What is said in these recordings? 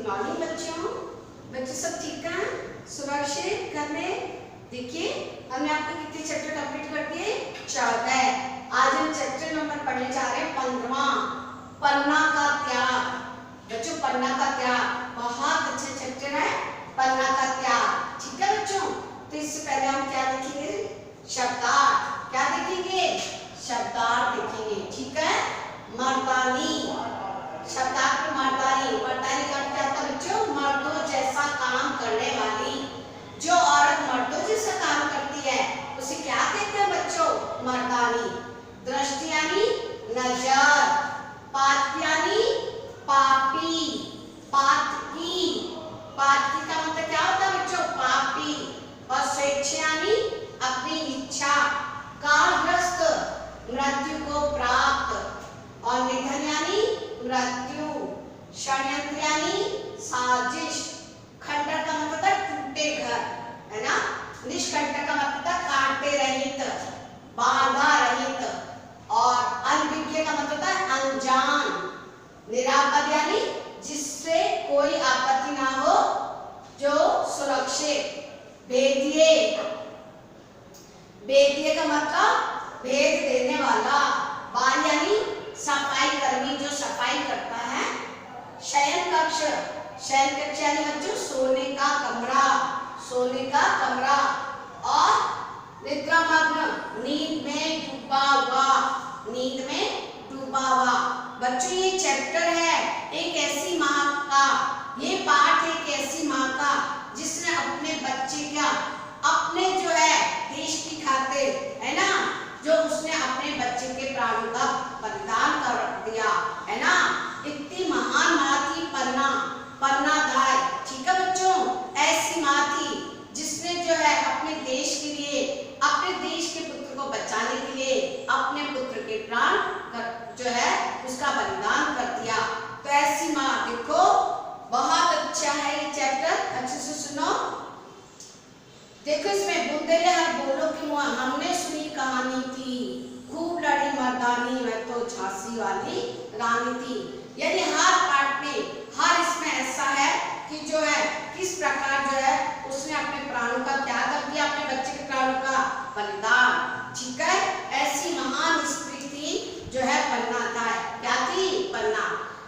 Good morning बच्चों। बच्चे सब ठीक हैं? सुरक्षित घर में? देखिए हमने आपके कितने चैप्टर कंप्लीट कर दिए? 14। आज हम चैप्टर नंबर पढ़ने जा रहे हैं 15, पन्ना का त्याग। बच्चों पन्ना का त्याग बहुत अच्छा चैप्टर है, पन्ना का त्याग। ठीक है बच्चों, तो इससे पहले हम क्या देखेंगे? शब्दार्थ। क्या देखेंगे? शब्दार्थ देखेंगे। ठीक है, मर्दानी शब्दार्थ में मर्दानी। मर्दानी का अर्थ क्या होता है बच्चों? मर्दों जैसा काम करने वाली। जो औरत मर्दों जैसा काम करती है उसे क्या कहते हैं बच्चों? मर्दानी। दृष्टि यानी नजर, पात यानी पापी, पातकी। पातकी का मतलब क्या होता है बच्चों? पापी। और स्वेच्छा यानी अपनी इच्छा। कालग्रस्त, मृत्यु को प्राप्त। और निधन यानी मृत्यु। षड्यंत्र यानी साजिश। खंडर का मतलब है टूटे घर, है ना। निष्कंटक का मतलब है कांटे रहित, बाधा रहित। और अनभिज्ञ का मतलब है अनजान। निरापद यानी जिससे कोई आपत्ति ना हो, जो सुरक्षित। भेदिये, भेदिये का मतलब भेद देने वाला। बाल यानी सफाई कर्मी, जो सफाई करता है। शयन कक्ष, शयन कक्ष यानी बच्चों सोने का कमरा, सोने का कमरा। और निद्रामग्न, नींद में डूबा हुआ, नींद में डूबा हुआ। बच्चों ये चैप्टर है एक ऐसी माँ का, ये पाठ एक ऐसी माँ का जिसने अपने बच्चे का, अपने जो है देश की खातिर, है ना, जो उसने अपने बच्चे के प्राणों का बलिदान कर दिया, है ना। इतनी महान माँ थी पन्ना, पन्ना दाई। ठीक है बच्चों, ऐसी माँ थी जिसने जो है अपने देश के लिए, अपने देश के पुत्र को बचाने के लिए अपने पुत्र के प्राण जो है उसका बलिदान कर दिया। तो ऐसी माँ देखो, बहुत अच्छा है ये चैप्टर, अच्छे से सुनो। देखो इसमें बुंदेले हर बोलो कि हमने सुनी कहानी थी, खूब लड़ी मर्दानी, मैं तो झांसी वाली रानी थी। यानी हर पार्ट में, हर इसमें ऐसा है कि जो है किस प्रकार जो है उसने अपने प्राणों का त्याग कर दिया, अपने बच्चे के प्राणों का बलिदान। ठीक है, ऐसी महान स्त्री थी जो है पन्ना था। क्या थी? पन्ना।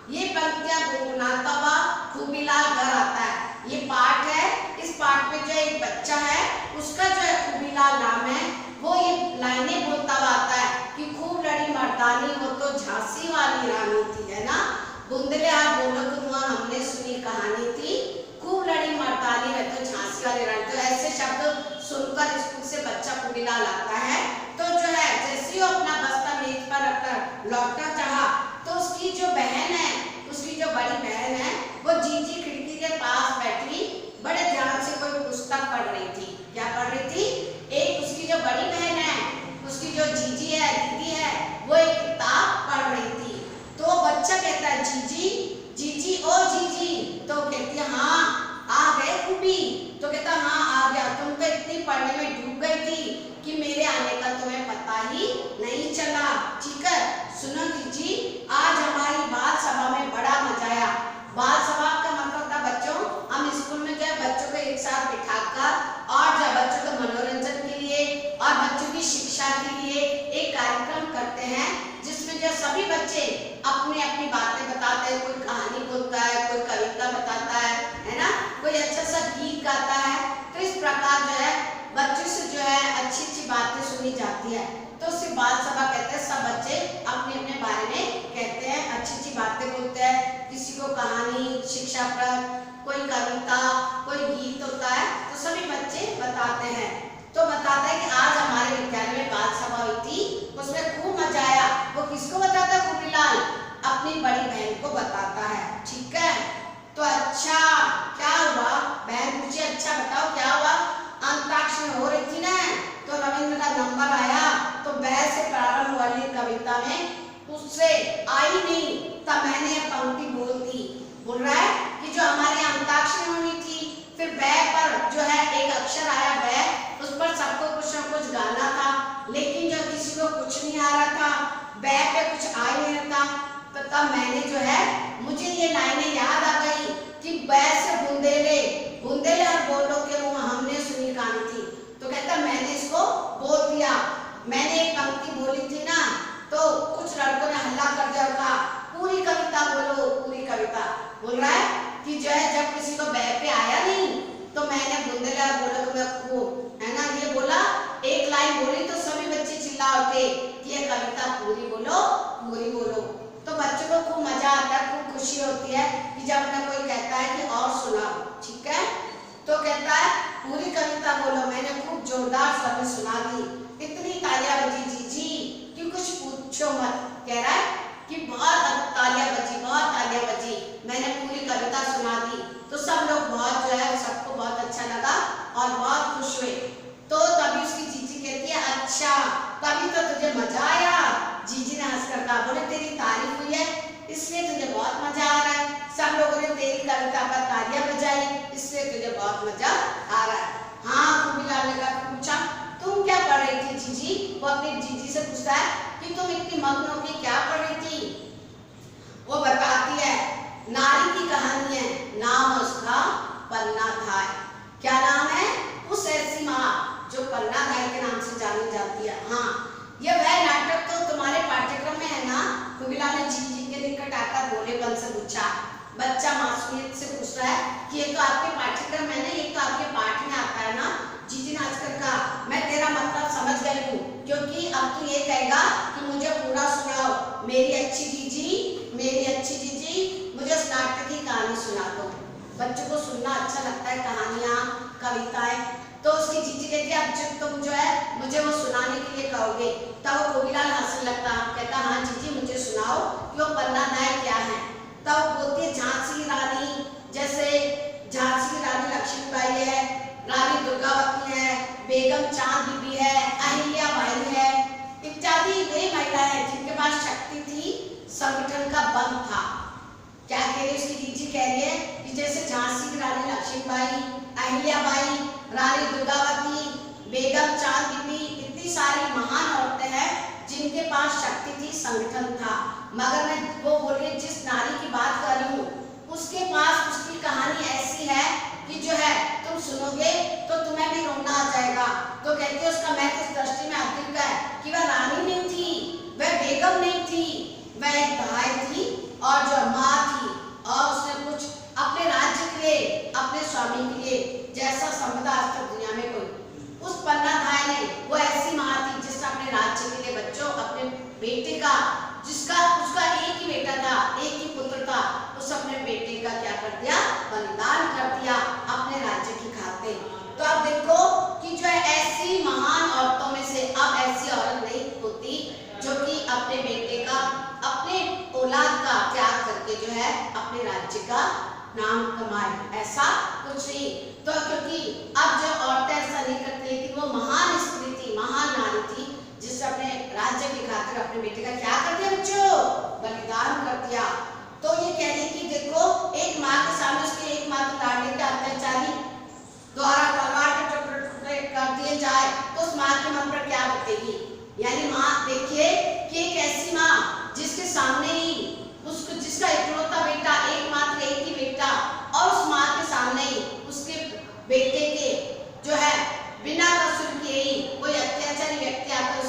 ये पंक्तियां गुनगुनाता हुआ खूबीलाल घर आता है। ये पाठ है, इस पाठ में जो एक बच्चा है उसका जो है खूबीलाल नाम है, वो ये लाइनें बोलता हुआ आता है कि खूब लड़ी मर्दानी, वो तो झांसी वाली रानी थी, है ना। बुंदले हार बोलो कि हमने सुनी कहानी थी, खूब लड़ी मर्दानी, मैं तो झांसी वाली रानी। तो ऐसे शब्द सुनकर स्कूल से बच्चा खूबीलाल आता है, तो जो है जैसे ही वो अपना बस्ता मेज पर रखकर लौटना चाहा, तो उसकी जो बहन है, उसकी जो बड़ी बहन है, वो जीजी खिड़की के पास बैठी बड़े ध्यान से कोई पुस्तक पढ़ रही थी। क्या पढ़ रही थी? एक उसकी जो बड़ी बहन है, उसकी जो जीजी है, दीदी है, वो एक किताब पढ़ रही थी। तो बच्चा कहता है जीजी, जीजी ओ जीजी। तो कहती है हाँ आ गए खूबी। तो कहता हाँ आ गया, तुम तो इतनी पढ़ने में डूब गई थी कि मेरे आने का तुम्हें पता ही नहीं चला। ठीक है, सुनो जीजी, आज हमारी बाल सभा में बड़ा मजा आया। बाल सभा का मतलब था बच्चों, हम स्कूल में जो है बच्चों को एक साथ बिठाकर और जो बच्चों के मनोरंजन के लिए और बच्चों की शिक्षा के लिए एक कार्यक्रम करते हैं, जिसमें जो सभी बच्चे अपनी अपनी बातें बताते हैं। कोई कहानी बोलता है, कोई कविता बताता है ना, कोई अच्छा सा गीत गाता है। तो इस प्रकार जो है बच्चों से जो है अच्छी अच्छी बातें सुनी जाती है। तो उसे बाल सभा कहते हैं। सब बच्चे अपने अपने बारे में कहते हैं, अच्छी अच्छी बातें बोलते हैं। किसी को कहानी, शिक्षाप्रद, कोई कविता, कोई गीत होता है, तो सभी बच्चे बताते हैं। तो बताता है कि आज हमारे विद्यालय में बाल सभा हुई थी, उसमें खूब मजा आया। वो किसको बताता है? खूबीलाल अपनी बड़ी बहन को बताता है। ठीक है, तो अच्छा क्या हुआ? बहन पूछी अच्छा बताओ क्या हुआ? अंताक्षरी हो रही थी ना, तो रविंद्र का नंबर आया, तो वह से प्रारंभ वाली कविता में उससे आई नहीं, तब मैंने यह पंक्ति बोल दी। बोल रहा है कि जो हमारी अंताक्षरी होनी थी, फिर वह पर जो है एक अक्षर आया, वह, उस पर सबको कुछ न कुछ गाना था, लेकिन जो किसी को कुछ नहीं आ रहा था, वह पे कुछ आ ही नहीं रहा था। तो तब मैंने जो है, मुझे ये लाइनें याद आ गई, कि वैसे बुंदेले बुंदेले और बोलो के मुंह हमने सुनी कहानी थी। तो कहता मैंने इसको बोल दिया, मैंने एक पंक्ति बोली थी ना, तो कुछ लड़कों ने हल्ला कर दिया, कहा पूरी कविता बोलो, पूरी कविता। बोल रहा है कि जो है जब किसी को बह पे आया नहीं तो मैंने बुंदेले और बोलो को है ना ये बोला, एक लाइन बोली तो सभी बच्चे चिल्ला उठे कि ये कविता पूरी बोलो, पूरी बोलो। तो बच्चों को खूब मजा आता है, खूब खुशी होती है कि जब उन्हें कोई कहता है कि और सुनाओ, ठीक है। तो कहता है पूरी कविता बोलो, मैंने खूब जोरदार स्वर में सुना दी, इतनी तालियां बजी जीजी कि कुछ पूछो मत। कह रहा है कि बहुत तालियां बजी, बहुत तालियां बजी, मैंने पूरी कविता सुना दी। तो सब लोग बहुत जो है सबको बहुत अच्छा लगा और बहुत खुश हुए। तो तभी उसकी जीजी कहती है अच्छा तभी तो तुझे मजा आया। जीजी ने हंसकर कहा, बोले तेरी तारीफ हुई है इसलिए तुझे बहुत मजा आ रहा है, सब लोगों ने तेरी कविता पर तालियां बजाई इसलिए तुझे बहुत मजा आ रहा है। हाँ खूबीलाल ने पूछा तुम क्या पढ़ रही थी जीजी? वो अपनी जीजी से पूछता है कि तुम इतनी मग्न होकर क्या पढ़ रही थी? वो बताती है नारी की कहानी है, नाम उसका पन्नाधाय। क्या नाम है? उस ऐसी माँ जो पन्नाधाय के नाम से जानी जाती है। हाँ ये वह नाटक तो तुम्हारे पाठ्यक्रम में है ना? खूबीलाल ने जीजी के निकट आकर भोलेपन से पूछा। बच्चा मासूमियत से पूछ रहा है कि ये तो आपके पाठ्यक्रम में नहीं, ये तो आपके पाठ में आता है ना। जीजी ने हंसकर कहा मैं तेरा मतलब समझ गई हूँ, क्योंकि अब तू ये कहेगा कि मुझे पूरा सुनाओ, मेरी अच्छी जीजी, मेरी अच्छी जीजी मुझे उस नाटक की कहानी सुना दो। बच्चों को सुनना अच्छा लगता है, कहानियाँ कविताएं। तो उसकी जीजी कहती है अब जब तुम जो है मुझे वो सुनाने के लिए कहोगे। तब वो खूबीलाल हंसने लगता, कहता हाँ जीजी मुझे सुनाओ कि वो पन्नाधाय क्या है। तब बोलती है झांसी की रानी, जैसे झांसी की रानी लक्ष्मीबाई है, रानी दुर्गावती है, बेगम चांद बीबी है, अहिल्या बाई है इत्यादि वे महिलाएं जिनके पास शक्ति थी, संगठन का बल था। क्या कह रही है उसकी जीजी? कह रही है कि जैसे झांसी की रानी लक्ष्मीबाई, अहिल्याबाई, रानी दुर्गावती, बेगम चांद बीबी इतनी सारी महान औरतें हैं जिनके पास शक्ति थी, संगठन था। मगर मैं वो बोल रही जिस नारी की बात कर रही हूँ उसके पास उसकी कहानी ऐसी है कि जो है तुम सुनोगे तो तुम्हें भी रोना आ जाएगा। तो कहती है उसका मैं किस दृष्टि में अतिरिक्त है कि वह रानी नहीं थी, वह बेगम नहीं थी, वह एक दाई थी और जो माँ थी, और उसने कुछ अपने राज्य के लिए, अपने स्वामी के लिए जैसा संपदा आज तक दुनिया में कोई। उस पन्नाधाय ने वो ऐसी माँ थी जिसने अपने राज्य के लिए बच्चों अपने बेटे का, जिसका उसका एक ही बेटा था, एक ही पुत्र था, उस अपने बेटे का क्या कर दिया? बलिदान कर दिया अपने राज्य की खातिर। तो अब देखो कि जो है ऐसी महान औरतों में से अब ऐसी औरत नहीं होती जो कि अपने बेटे का, अपने औलाद का त्याग करके जो है अपने राज्य का नाम कमाए, ऐसा कुछ नहीं। तो क्योंकि अब जो औरतें ऐसा नहीं करती, लेकिन वो महान स्त्री थी, महान नारी थी जिसने अपने राज्य की खातिर अपने बेटे का क्या कर दिया बच्चों? बलिदान कर दिया। तो ये कहने की देखो एक माँ के सामने उसके एक मात्र लाडले के अत्याचारी द्वारा तलवार के टुकड़े कर दिए जाए तो उस माँ के मन पर क्या बीतेगी? यानी माँ देखिए कि एक ऐसी माँ जिसके सामने ही उसको, जिसका इकलौता बेटा, एकमात्र एक ही बेटा, और उस माँ के सामने ही उसके बेटे के जो है बिना कसूर के ही कोई अत्याचारी व्यक्ति आकर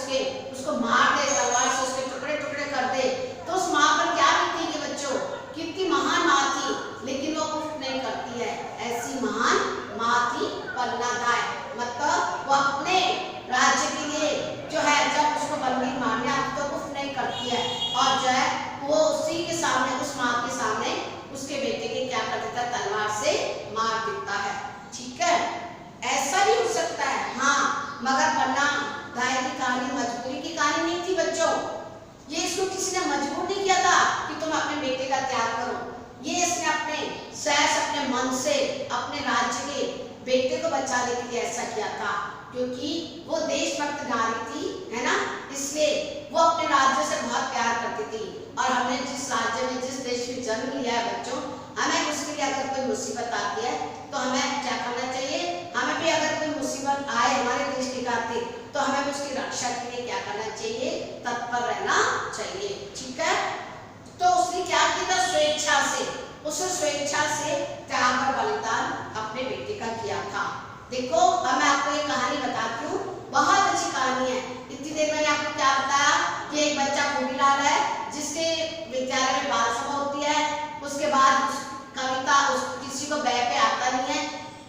उसको मार दे, तलवार से उसके टुकड़े टुकड़े कर दे, तो उस माँ पर क्या बीतेगी बच्चों? कितनी महान माँ थी, लेकिन वो उफ नहीं करती है। ऐसी महान माँ थी पन्नाधाय। मतलब वो अपने राज्य के लिए जो है जब उसको बंदी मारने आती तो उफ नहीं करती है, और जो है वो उसी के सामने, उस माँ के सामने उसके बेटे के क्या कर देता है? तलवार से मार देता है। ठीक है, ऐसा भी हो सकता है। हाँ मगर पन्नाधाय की कहानी मजबूरी की कहानी नहीं थी बच्चों। ये इसको किसी ने मजबूर नहीं किया था कि तुम अपने बेटे का त्याग करो। ये इसने अपने सहज, अपने मन से, अपने राज्य के बेटे को बचाने के लिए ऐसा किया था, क्योंकि वो देशभक्त नारी थी, है ना, इसलिए वो अपने राज्य से बहुत प्यार करती थी। और हमने जिस राज्य में, जिस देश में जन्म लिया है बच्चों, हमें उसके लिए अगर कोई मुसीबत आती है तो हमें क्या करना चाहिए? हमें भी अगर कोई मुसीबत आए हमारे देश की खातिर तो हमें भी उसकी रक्षा के लिए क्या करना चाहिए? तत्पर रहना चाहिए। ठीक है, तो उसने क्या किया था? स्वेच्छा से उसने स्वेच्छा से त्याग और बलिदान अपने बेटे का किया था। देखो अब मैं आपको एक कहानी बताती हूँ, बहुत अच्छी कहानी है। इतनी देर मैंने आपको क्या बताया कि एक बच्चा खूबीलाल है जिसके विद्यालय में बाल सभा होती है, उसके बाद कविता किसी को बह पे आता नहीं है,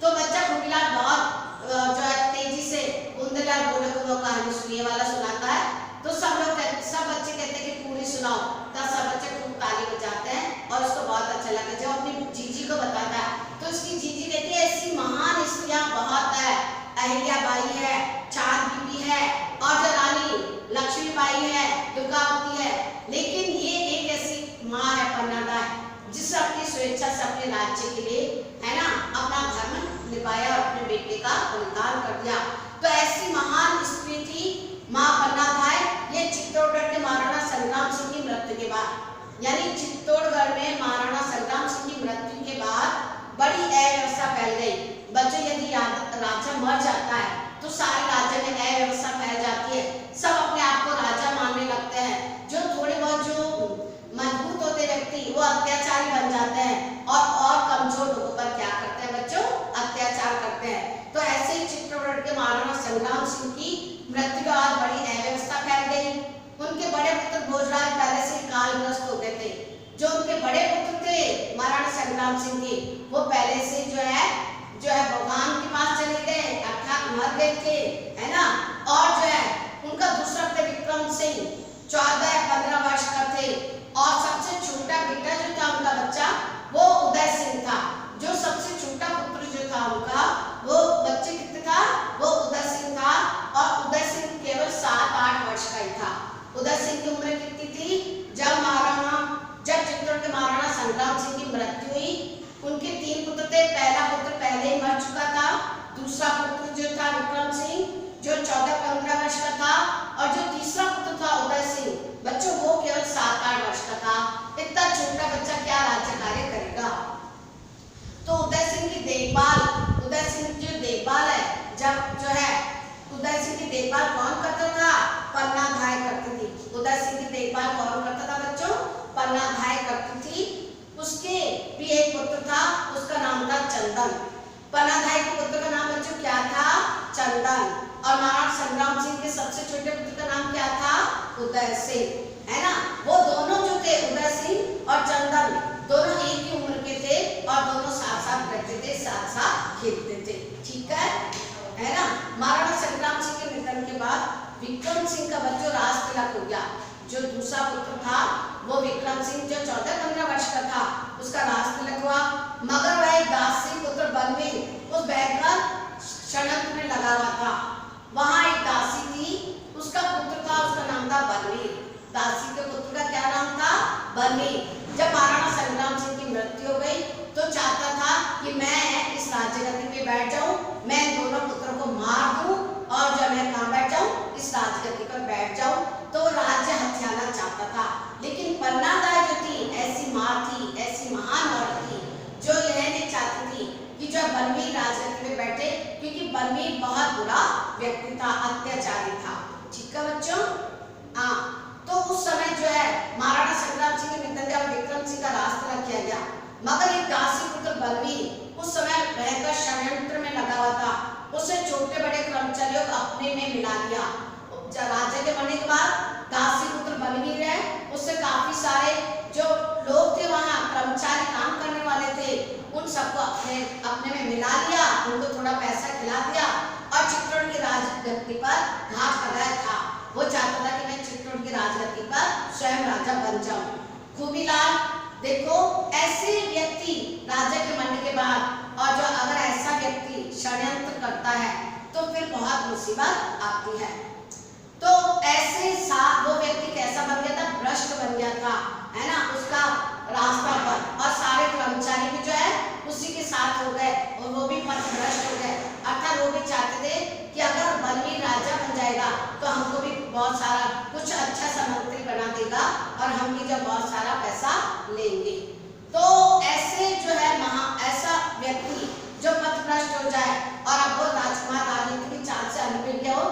तो बच्चा खूबीलाल बहुत जो है तेजी से उंदेलाल बोले को वो कहानी सुनिए वाला सुनाता है। तो सब बच्चे कहते हैं कि पूरी सुनाओ, तब सब बच्चे खूब ताली बजाते हैं और उसको बहुत अच्छा लगता है। जब अपनी जीजी को बताता है तो उसकी जीजी कहती है ऐसी महान स्त्रियां बहुत है, अहिल्याबाई है, चांद बीबी है और जो रानी लक्ष्मीबाई है, दुर्गावती है, लेकिन ये एक ऐसी माँ है पन्नादा है जिसने अपनी स्वेच्छा से अपने राज्य के लिए है ना अपना धर्म निभाया और अपने बेटे का बलिदान कर दिया। तो ऐसी महान स्त्री थी माँ पन्नाधाय। ये चित्तौड़गढ़ के महाराणा संग्राम सिंह की मृत्यु के बाद, यानी चित्तौड़गढ़ में महाराणा संग्राम सिंह की मृत्यु के बाद बड़ी अव्यवस्था फैल गई। बच्चों यदि राजा मर जाता है तो सारे राज्य में अव्यवस्था फैल जाती है, सब अपने आप को राजा मानने लगते हैं। जो थोड़े बहुत जो मजबूत होते व्यक्ति वो अत्याचारी बन जाते हैं और कमजोर लोगों पर क्या करते हैं बच्चों, अत्याचार करते हैं। तो ऐसे ही चित्तौड़गढ़ के महाराणा संग्राम सिंह की मृत्यु के बाद बड़ी अव्यवस्था फैल गई। उनके बड़े पुत्र भोजराज पहले से कालग्रस्त हो गए थे। जो उनके बड़े पुत्र थे महाराणा संग्राम सिंह के, वो पहले से जो है भगवान के पास चले गए, अर्थात मर गए थे, है ना। और जो है उनका दूसरा पुत्र विक्रम सिंह 14-15 वर्ष का थे और सबसे छोटा बेटा जो था उनका बच्चा वो उदय सिंह था। जो सबसे छोटा पुत्र जो था उनका वो बच्चे कितने था, वो उदय सिंह था और उदय सिंह केवल 7-8 वर्ष का ही था। उदय सिंह की उम्र कितनी थी जब चित्तौड़ के महाराणा संग्राम सिंह की मृत्यु हुई। उनके 3 पुत्र थे, पहला पुत्र पहले ही मर चुका था, दूसरा पुत्र जो था विक्रम सिंह जो 14-15 वर्ष का था और जो तीसरा पुत्र था उदय सिंह बच्चों वो केवल 7-8 वर्ष का था। इतना छोटा बच्चा क्या राज्य कार्य करेगा। तो उदय सिंह की देखभाल है जब जो है उदय सिंह की देखभाल कौन करता था, पन्नाधाय करती थी। उदय सिंह की देखभाल कौन करता था बच्चों, पन्नाधाय करती थी। उसके भी एक पुत्र था, उसका नाम था चंदन। पन्नाधाय के पुत्र का नाम बच्चों क्या था, चंदन। और महाराणा संग्राम सिंह के सबसे छोटे पुत्र का नाम क्या था, उदय सिंह, है ना। वो दोनों जो थे उदय सिंह और चंदन दोनों एक ही उम्र के थे और दोनों साथ-साथ रहते थे, साथ-साथ खेलते थे, ठीक है ना। महाराणा संग्राम सिंह के निधन के बाद विक्रम सिंह का बच्चों राज तिलक हो गया। जो दूसरा पुत्र था वो विक्रम सिंह जो 14-15 वर्ष का था उसका राज तिलक हुआ, मगर वह एक दासी पुत्र बलवीर उस बैंकर षड्यंत्र में लगा हुआ था। वहां एक दासी थी, उसका पुत्र था, उसका नाम था बलवीर। दासी के पुत्र का क्या नाम था, बलवीर। जब महाराणा संग्राम सिंह की मृत्यु हो गई तो चाहता था कि मैं इस राज्यगद्दी पे बैठ जाऊं, मैं दोनों पुत्रों को मार दूं और जब मैं कहाँ बैठ जाऊं, इस राजगद्दी पर बैठ जाऊं। तो राज्य हथियाना चाहता था, लेकिन पन्नाधाय जो थी ऐसी माँ थी, ऐसी महान औरत थी जो यह नहीं चाहती थी कि जो बलवीर राजगद्दी पे बैठे, क्योंकि बलवीर बहुत बुरा व्यक्ति था, अत्याचारी था, ठीक है बच्चों। हाँ, तो उस समय जो है महाराणा संग्राम सिंह के निधन के विक्रम सिंह का राज तिलक किया गया, मगर एक दासी पुत्र बलवीर उस समय रहकर षड्यंत्र में लगा हुआ था। उसे छोटे बड़े कर्मचारियों को अपने में मिला लिया। राजा के मरने के बाद दासी पुत्र बलवीर है, उससे काफी सारे जो लोग थे वहाँ कर्मचारी काम करने वाले थे, उन सबको अपने में मिला लिया, उनको थोड़ा पैसा खिला दिया और चित्तौड़ की राजगद्दी पर घात लगाया था। वो चाहता था कि मैं चित्तौड़ की राजगद्दी पर स्वयं राजा बन जाऊं। खूबीलाल देखो, ऐसे व्यक्ति राजा के मरने के बाद और जो अगर ऐसा व्यक्ति षड्यंत्र करता है तो फिर बहुत मुसीबत आती है। तो ऐसे वो व्यक्ति कैसा बन गया था, भ्रष्ट बन गया था, है ना, उसका रास्ता पर, और सारे कर्मचारी भी जो है उसी के साथ हो गए और वो भी पथभ्रष्ट हो गए। अर्थात वो भी चाहते थे कि अगर बलवीर राजा बन जाएगा तो हमको भी बहुत सारा कुछ अच्छा सा मंत्री बना देगा और हम भी जब बहुत सारा पैसा लेंगे। तो ऐसे जो है ऐसा व्यक्ति जो पथभ्रष्ट हो जाए और अब वो राजकुमार राजनीति की चाल से अनभिज्ञ गया हो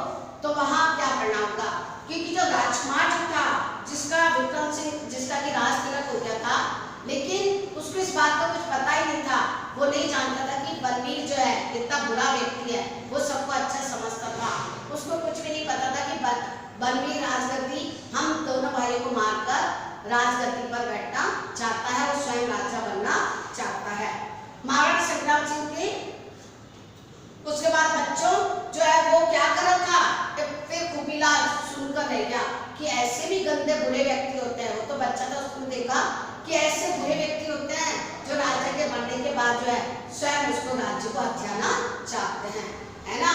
तो वहां क्या करना होगा, क्योंकि जो राजकुमार जो था जिसका विक्रम सिंह जिसका कि राज तिलक हो गया था, लेकिन उसको इस बात का कुछ पता ही नहीं था। वो नहीं जानता था कि बलवीर जो है इतना बुरा व्यक्ति है, वो सबको अच्छा समझता था। उसको कुछ भी नहीं पता था कि बलवीर राजगद्दी हम दोनों भाइयों को मारकर राजगद्दी पर बैठना चाहता है, वो स्वयं राजा बनना चाहता है। महाराणा संग्राम सिंह के उसके बाद बच्चों जो है वो क्या कर रहा था, फिर खुबीलाल सुनकर रह गया कि ऐसे भी गंदे बुरे व्यक्ति होते हैं। वो तो बच्चा था, उसने देखा कि ऐसे बुरे व्यक्ति होते हैं जो राजा के बनने के बाद जो है स्वयं उसको राज्य को हथियाना चाहते हैं, है ना।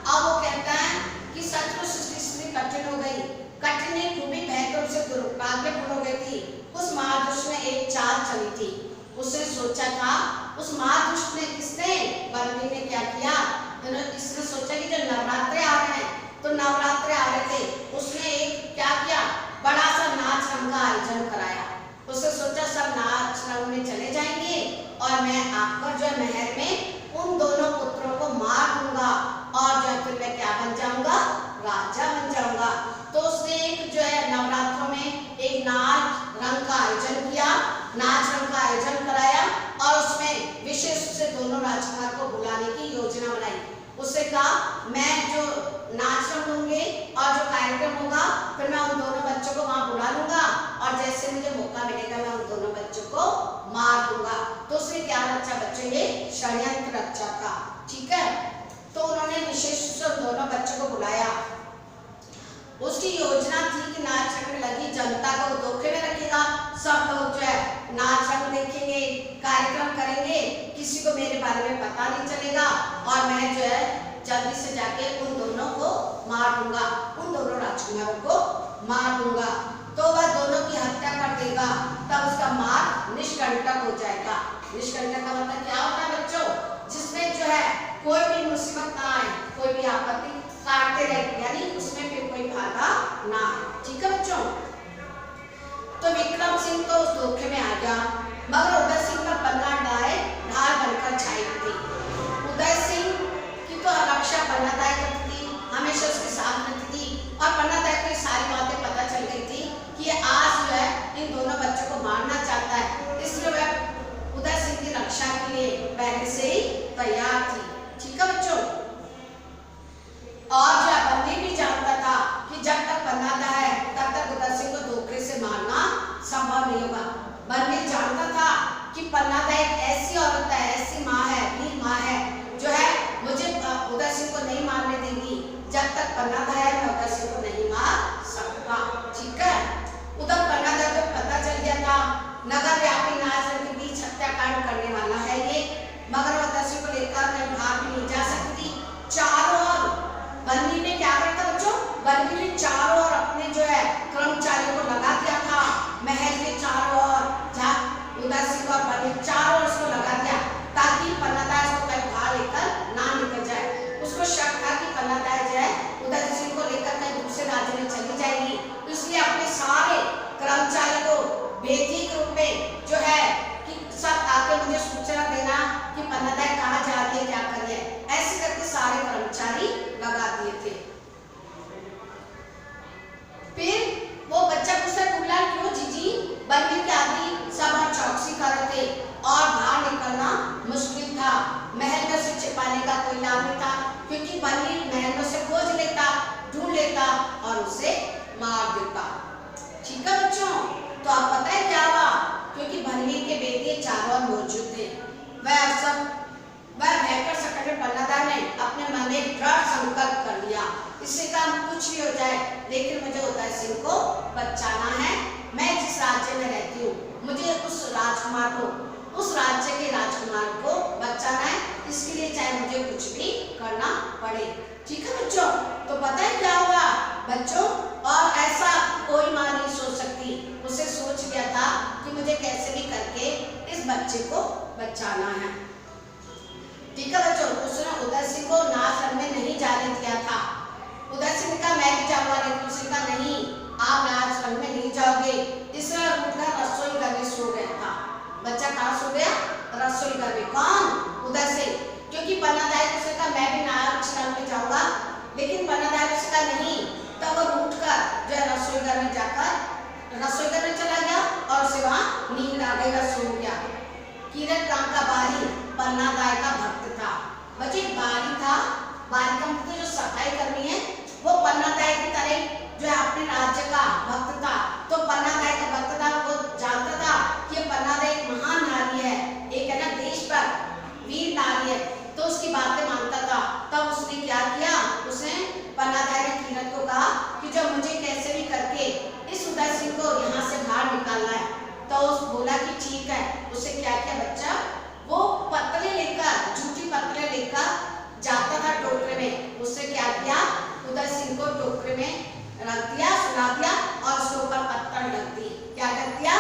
अब वो कहता है कि सचमुच सृष्टि कठिन हो गई, कठिन खूबी भयंकर से दुर्भाग्यपूर्ण हो गई थी। उस महादुष्ट ने एक चाल चली थी। उसने सोचा था, उस महादुष्ट ने, किसने, बलवीर ने क्या किया, इसने सोचा कि जो नवरात्रे आ रहे हैं, तो नवरात्रे आ रहे थे, उसने एक क्या किया, बड़ा सा नाच रंग का आयोजन कराया। उसने सोचा सब नाच रंग में चले जाएंगे और मैं आकर जो है महल में उन दोनों पुत्रों को मार दूंगा और जो है फिर मैं क्या बन जाऊंगा, राजा बन जाऊंगा। तो उसने एक जो है नवरात्रों में एक नाच रंग का आयोजन किया, नाच रंग का आयोजन कराया और उसमें विशेष रूप से दोनों राजकुमार को बुलाने की योजना बनाई। उससे कहा मैं जो नाच रंग होंगे और जो कार्यक्रम होगा फिर मैं उन दोनों बच्चों को वहां बुला लूंगा और जैसे मुझे मौका मिलेगा मैं उन दोनों बच्चों को मार दूंगा। तो उसने क्या रचा बच्चों, ये षड्यंत्र रचा था, ठीक है। तो उन्होंने विशेष रूप से उन दोनों बच्चों को बुलाया। उसकी योजना थी कि नाच रंग में लगी जनता को धोखे में रखेगा, सब लोग जो है नाच रंग देखेंगे, कार्यक्रम करेंगे, किसी को मेरे बारे में पता नहीं चलेगा और मैं जो है जल्दी से जाके उन दोनों को मार दूंगा, उन दोनों राजकुमारों को मार दूंगा। तो वह दोनों की हत्या कर देगा, तब उसका मार निष्कंटक हो जाएगा। निष्कंटक का मतलब क्या होता है बच्चों, जिसमें जो है कोई भी मुसीबत ना आए, कोई भी आपत्ति काटते रहे, यानी उसमें फिर कोई बाधा ना आए, ठीक है बच्चों। तो विक्रम सिंह तो उस धोखे में आ गया, मगर उदय सिंह का पन्ना ढाल बनकर छाई थी। उदय सिंह की तो रक्षा पन्नादाय करती थी, हमेशा उसके साथ रहती थी और पन्नादाय को ये सारी बातें पता चल गई थी कि ये आज जो है इन दोनों बच्चों को मारना चाहता है, इसलिए वह उदय सिंह की रक्षा के लिए पहले से ही तैयार थी, ठीक है बच्चों। और जो बलवीर भी जानता था कि जब तक पन्नादा है तब तक उदय सिंह को धोखे से मारना संभव नहीं होगा। बलवीर जानता था कि पन्नादा एक ऐसी औरत है, ऐसी माँ है, वीर माँ है, जो है मुझे उदय सिंह को नहीं मारने देगी। जब तक पन्नादा है मैं उदय सिंह को नहीं मार सकता, ठीक है। उधर पन्नादा को पता चल गया था नगर व्यापी नाच रंग के बीच हत्याकांड करने वाला है ये, मगर उदय सिंह को लेकर कहीं भाग भी नहीं जा सकती। चारों ओर बलवीर ने क्या करा था बच्चों, बलवीर ने चारों ओर अपने जो है कर्मचारियों को लगा दिया था, महल के चारों ओर, जहाँ उदय सिंह और बलवीर चारों ओर उसको लगा दिया ताकि पन्नादा इसको कहीं बाहर लेकर ना निकल जाए। उसको शक था कि पन्नादा जो है उदय सिंह को लेकर कहीं दूसरे राज्य में चली जाएगी, इसलिए अपने सारे कर्मचारियों को बेथिक रूप में जो है कि सब आके मुझे सूचना देना कि पन्नादा कहाँ जा रही है, क्या कर रही है, ऐसे करके सारे कर्मचारी लगा दिए थे। फिर वो बच्चा पूछता खुबीलाल क्यों जीजी, बलवीर के आदमी सब चौकसी कर रहे थे और बाहर निकलना मुश्किल था, महल में से छिपाने का कोई लाभ नहीं था क्योंकि बलवीर महल में से खोज लेता, ढूंढ लेता और उसे मार देता, ठीक है बच्चों। तो आप पता है क्या हुआ, क्योंकि बलवीर के बेटे चारों ओर मौजूद थे, वह भयंकर संकट में पन्नादा ने अपने मन में दृढ़ संकल्प कर लिया, इससे काम कुछ भी हो जाए लेकिन मुझे उदय सिंह को बचाना है। मैं जिस राज्य में रहती हूँ मुझे उस राजकुमार को, उस राज्य के राजकुमार को बचाना है, इसके लिए चाहे मुझे कुछ भी करना पड़े, ठीक है बच्चों। तो पता है क्या हुआ बच्चों, और ऐसा कोई माँ नहीं सोच सकती, उसे सोच गया था कि मुझे कैसे भी करके इस बच्चे को बचाना है, ठीक है बच्चों। उसने उदय सिंह को नाच रंग में नहीं जाने दिया था। उदय सिंह ने कहा मैं भी जाऊंगा, लेकिन उसने कहा नहीं आप नाच रंग में नहीं जाओगे। इसलिए उठकर रसोई घर में सो गया था। बच्चा कहाँ सो गया, रसोई घर में। कौन, उदय सिंह, क्योंकि पन्नादा ने उसने कहा मैं भी नाच रंग में जाऊंगा, लेकिन पन्नादा ने उसका नहीं, तब वो उठकर जो है रसोई घर में जाकर रसोई घर में चला गया और उसे वहां नींद आ गई, सो उसे क्या किया बच्चा, वो पत्तले लेकर, झूठी पत्तले लेकर जाता था टोकरे में। उससे क्या किया, उदय सिंह को टोकरे में रख दिया, सुला दिया और उसके ऊपर पत्थर ढक दी। क्या ढक दिया,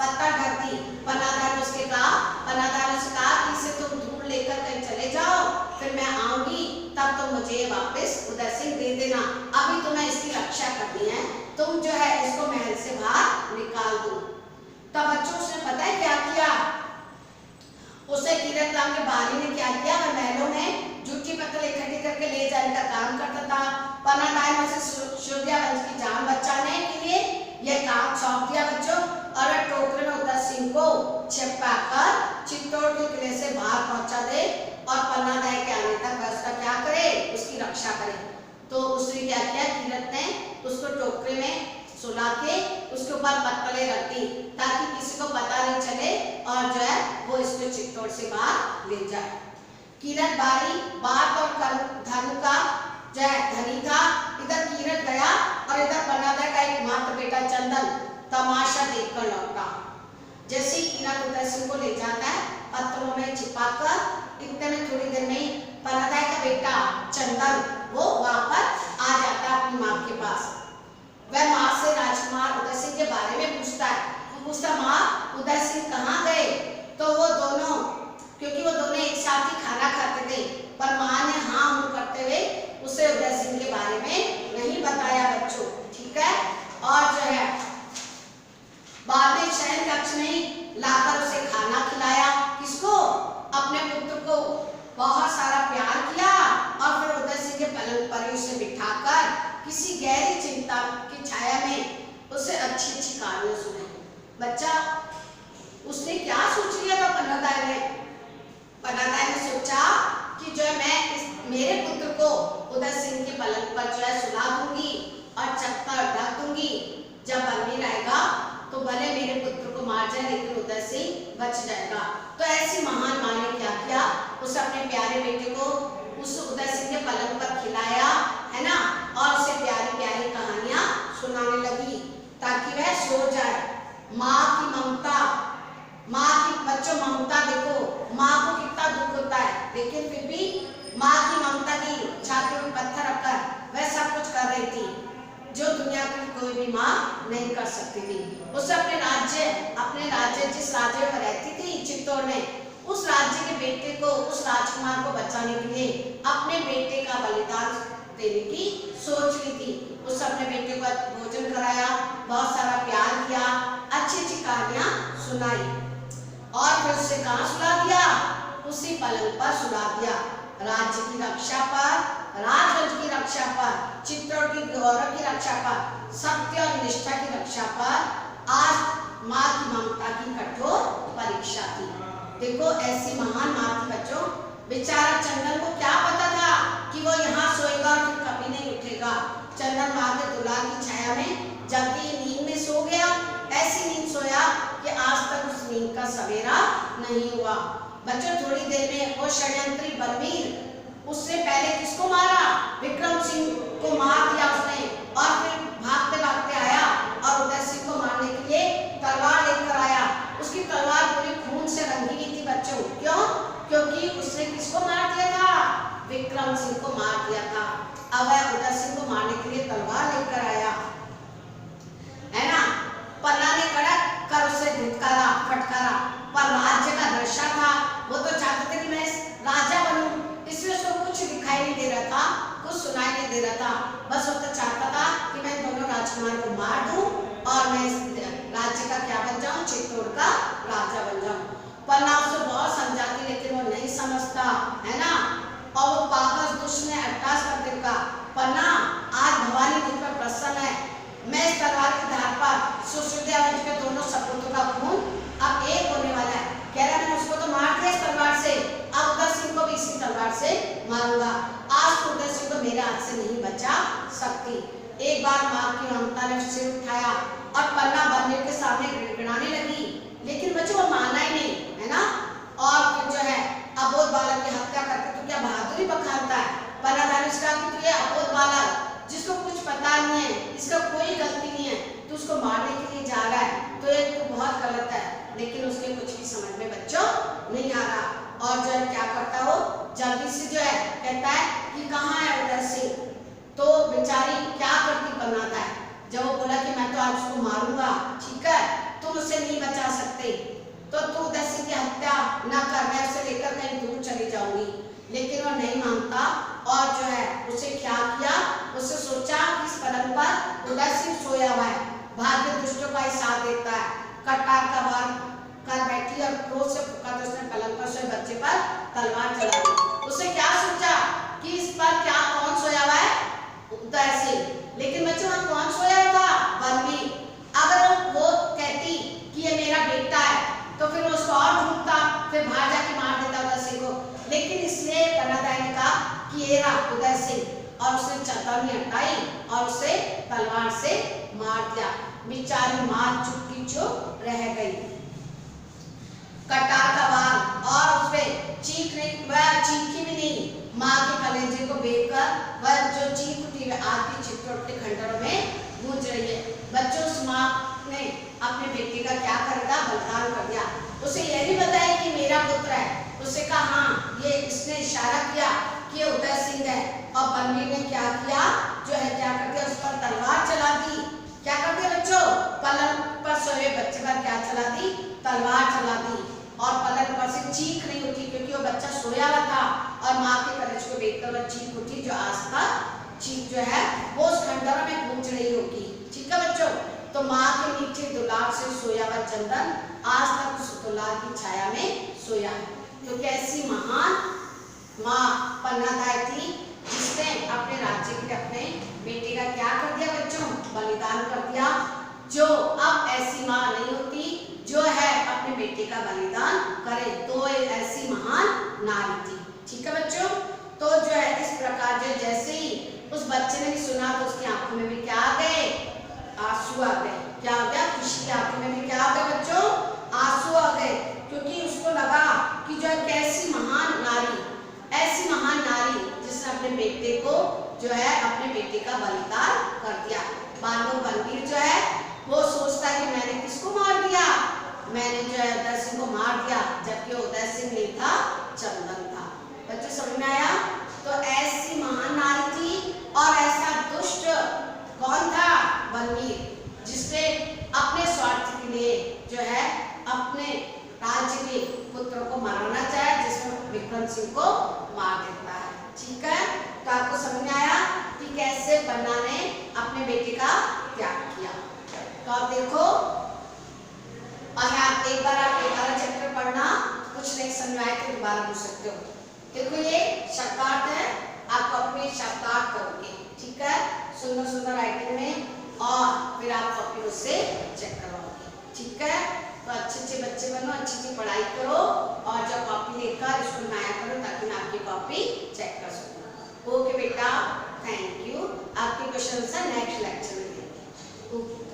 पत्थर ढक दी। पन्नाधार ने उसके कहा, पन्नाधार ने उससे कहा कि इसे तुम दूर लेकर कहीं चले जाओ, फिर मैं आऊंगी तब तुम मुझे वापस उदय सिंह दे देना। अभी तुम्हें इसकी रक्षा करनी है, तुम जो है इसको महल से बाहर निकाल दो। तब बच्चों उसने पता है क्या किया, उसे किरतराम के बाली ने क्या किया, वह महलों में झूठी पत्तल इकट्ठी करके ले जाने का काम करता था। पन्नाधार ने उसे सूर्यवंश की जान बचाने के लिए यह काम सौंप दिया बच्चों, और टोकरे में उदय सिंह को छिपाकर चित्तौड़ के किले से बाहर पहुंचा दे और पन्नाधार के आने तक वह उसका क्या करे, उसकी रक्षा करे। तो उसने क्या किया, कीरत ने उसको टोकरे में सुला के उसके ऊपर पत्तलें रख दी ताकि किसी को पता नहीं चले और जो है वो इसको चित्तौड़ से बाहर ले जाए। कीरत बारी बात और धर्म का जो है धनी था। इधर कीरत गया और इधर पन्नाधार का एक मात्र बेटा चंदन तमाशा देखकर लौटा। जैसे कीरत उदय सिंह को ले जाता है पत्थरों में छिपाकर, इतने में थोड़ी देर में ही पन्नाधार का बेटा चंदन वो वापस आ जाता है अपनी माँ के पास। वह माँ से राजकुमार उदय सिंह के बारे में पूछता है। वो पूछता, माँ उदय सिंह कहाँ गए? तो वो दोनों, क्योंकि वो दोनों एक साथ ही खाना खाते थे, पर माँ ने हाँ हूँ करते हुए उसे उदय सिंह के बारे में नहीं बताया बच्चों, ठीक है। और जो है बाद में शयन कक्ष में लाकर उसे खाना खिलाया, किसको, अपने पुत्र को बहुत सारा प्यार किया और फिर उदय सिंह के पलंग पर उसे बिठाकर किसी गहरी चिंता की छाया में उसे अच्छी अच्छी कहानियां सुनाई। बच्चा उसने क्या सोच लिया था पन्नाधार ने, पन्नाधार ने सोचा कि जो है मैं इस मेरे पुत्र को उदय सिंह के पलंग पर जो है सुला दूंगी और चक्कर ढक दूंगी, जब अमीर आएगा तो भले मेरे पुत्र को मार जाए लेकिन उदय सिंह बच जाएगा। तो ऐसी महान माँ ने क्या किया, उसे अपने प्यारे बेटे को उस उदय सिंह के पलंग पर खिलाया, है ना, और उसे प्यारी प्यारी कहानियां सुनाने लगी ताकि वह सो जाए। माँ की ममता, माँ की, बच्चों ममता देखो, माँ को कितना दुख होता है लेकिन फिर भी माँ की ममता की छाती में पत्थर रखकर वह सब कुछ कर रही थी जो दुनिया की कोई भी माँ नहीं कर सकती थी। उसे अपने राज्य जिस राज्य में रहती थी चित्तौड़ में, उस राज्य के बेटे को, उस राजकुमार को बचाने के लिए अपने बेटे का बलिदान देने की सोच ली थी। उस अपने बेटे को भोजन कराया, बहुत सारा प्यार किया, अच्छी अच्छी कहानियां सुनाई और फिर उसे कहाँ सुला दिया, उसी पलंग पर सुला दिया। राज्य की रक्षा पर, राजवंश की रक्षा पर, चित्तौड़ की गौरव की रक्षा पर, सत्य और निष्ठा की रक्षा पर आज माँ की ममता की कठोर परीक्षा थी। देखो ऐसी महान माँ थी बच्चों। बेचारा चंदन को क्या पता था कि वो यहाँ सोएगा और फिर कभी नहीं उठेगा। चंदन माँ के दुलार की छाया में जल्दी नींद में सो गया, ऐसी नींद सोया कि आज तक उस नींद का सवेरा नहीं हुआ। बच्चों थोड़ी देर में वो षड्यंत्री बलवीर, उससे पहले किसको मारा, विक्रम सिंह को मार दिया उसने, और फिर भागते भागते आया और उदय सिंह को मारने के लिए तलवार लेकर आया। उसकी तलवार पूरी खून से रंगी हुई थी बच्चों। क्यों? क्योंकि उसने किसको मार दिया था, विक्रम सिंह को मार दिया था। अब वह उदय सिंह को मारने के लिए तलवार लेकर आया, है ना। पन्ना ने कड़क कर उसे धुतकारा, फटकारा, पर राज्य का दृश्य था, वो तो चाहते थे कि मैं राजा बनूं, इसलिए उसको कुछ दिखाई नहीं दे रहा था, कुछ सुनाई नहीं दे रहा था। बस वो तो चाहता था कि मैं दोनों राजकुमार को मार दूं और मैं इस राज्य का क्या बन जाऊं, चित्तौड़ का राजा बन जाऊं। पन्ना उसको बहुत समझाती लेकिन वो नहीं समझता, है ना। और वो पागल दुष्ट ने अट्टास करके कहा, पन्ना आज भवानी मुझ पर प्रसन्न है, मैं इस तलवार की धार पर सुश्रुतवंश के दोनों सपूतों का खून अब एक होने वाला है। कह रहा मैंने उसको तो मार दिया इस तलवार से, अब उदय सिंह को भी इसी तलवार से मारूंगा। आज तो उदय सिंह को मेरे हाथ से नहीं बचा सकती। एक बार माँ की ममता ने सिर उठाया और पन्ना बलवीर के सामने गिड़गिड़ाने लगी, लेकिन बच्चों वो माना ही नहीं, है ना। और फिर जो है अबोध बालक की हत्या करके तो क्या बहादुरी बखानता है। पन्ना ने कहा कि तू ये अबोध बालक जिसको कुछ पता नहीं है, इसका कोई गलती नहीं है, तू उसको मारने के लिए जा रहा है, तो ये तो बहुत गलत है। लेकिन उसने कुछ भी समझ में बच्चों नहीं आ रहा। और जो है क्या करता हो, जल्दी से जो है कहता है कि कहाँ है उदय सिंह। तो बेचारी क्या करती बनाता है, जब वो बोला कि मैं तो आज उसको मारूंगा, ठीक है, तुम उसे नहीं बचा सकते, तो तू उदय सिंह की हत्या न कर, मैं उसे लेकर कहीं दूर चली जाऊंगी। लेकिन वो नहीं मानता और जो है उसे क्या किया, उसे सोचा कि इस पलंग पर उदय सिंह सोया हुआ है, भाग्य दुष्टों का ही साथ देता है, कटार का वार कर बैठी और क्रोध से फूका तो उसने पलंग पर सोए बच्चे पर तलवार चला दी। उसे क्या सोचा कि इस पर क्या कौन सोया हुआ है, उदय सिंह। लेकिन बच्चों वहां कौन सोया था, बलवीर। अगर वो कहती कि ये मेरा बेटा है तो फिर वो उसको और ढूंढता, फिर बाहर जाके मार देता उदय सिंह को। लेकिन इसलिए पन्नादाई ने कहा कि ये रहा उदय सिंह, और उसने चतरनी हटाई और उसे तलवार से मार दिया। बेचारी मां चुप की चुप रह गई। कटार का वार और उसपे चीख नहीं, वह चीखी भी नहीं, माँ के कलेजे को बेचकर वह जो चीख उठी वह आती चित्तौड़ के खंडरों में गूंज रही है। बच्चों उस माँ ने अपने बेटे का क्या कर दिया, बलिदान कर दिया। उसे यह नहीं बताया कि मेरा पुत्र है, उसे कहा हाँ ये, इसने इशारा किया कि उदय सिंह है। और बलवीर ने क्या किया, जो है क्या कर दिया, उस पर तलवार चला दी। क्या कर दिया बच्चों, पलंग पर सोए बच्चे पर क्या चला दी, तलवार चला दी। और पलंग पर से चीख नहीं उठी क्योंकि वो बच्चा सोया हुआ था और माँ के कलेज को देखकर वह चीख उठी, जो आज तक चीख जो है वो उस खंडर में गूंज रही होगी। ठीक है बच्चों, तो माँ के नीचे दुलार से सोया हुआ चंदन आज तक उस दुलार की छाया में सोया है। तो कैसी महान माँ पन्नादाई थी, जिसने अपने राज्य के लिए अपने बेटे का क्या कर दिया बच्चों, बलिदान कर दिया। जो अब ऐसी माँ नहीं होती जो है अपने बेटे का बलिदान करे, तो ऐसी महान नारी थी। ठीक है बच्चों, तो जो है इस प्रकार जो जैसे ही उस बच्चे ने भी सुना तो उसकी आंखों में भी क्या आ गए, आंसू आ गए। क्या हो गया, खुशी की आंखों में भी क्या आ गए बच्चों, आंसू आ गए, क्योंकि उसको लगा कि जो है कैसी महान नारी, ऐसी महान नारी जिसने अपने बेटे को जो है अपने बेटे का बलिदान कर दिया। बानो बलवीर जो है वो सोचता है कि मैंने किसको मार दिया, मैंने जो है उदय सिंह को मार दिया, जबकि उदय सिंह नहीं था, चंदन था। बच्चों समझ में आया। तो ऐसी महान नारी थी और ऐसा दुष्ट कौन था, बलवीर, जिसने अपने स्वार्थ के लिए जो है अपने राज्य के पुत्र को मारना चाहे, जिसमें विक्रम सिंह को मार देता है। ठीक है, तो आपको समझ में आया कि कैसे पन्ना ने अपने बेटे का त्याग किया। तो आप देखो, और आप एक बार चैप्टर पढ़ना, कुछ नहीं समझ आए तो दोबारा पूछ सकते हो। देखो ये शब्दार्थ है, आपको अपने शब्दार्थ करोगे, ठीक है, सुंदर सुंदर राइटिंग में, और फिर आप कॉपी उससे चेक करवाओगे। ठीक है, तो अच्छे बच्चे बनो, अच्छी पढ़ाई करो, और जब कॉपी लेकर इसको नया करो ताकि मैं आपकी कॉपी चेक कर सकूँ। ओके बेटा, थैंक यू। आपके क्वेश्चन नेक्स्ट लेक्चर में देंगे। ओके।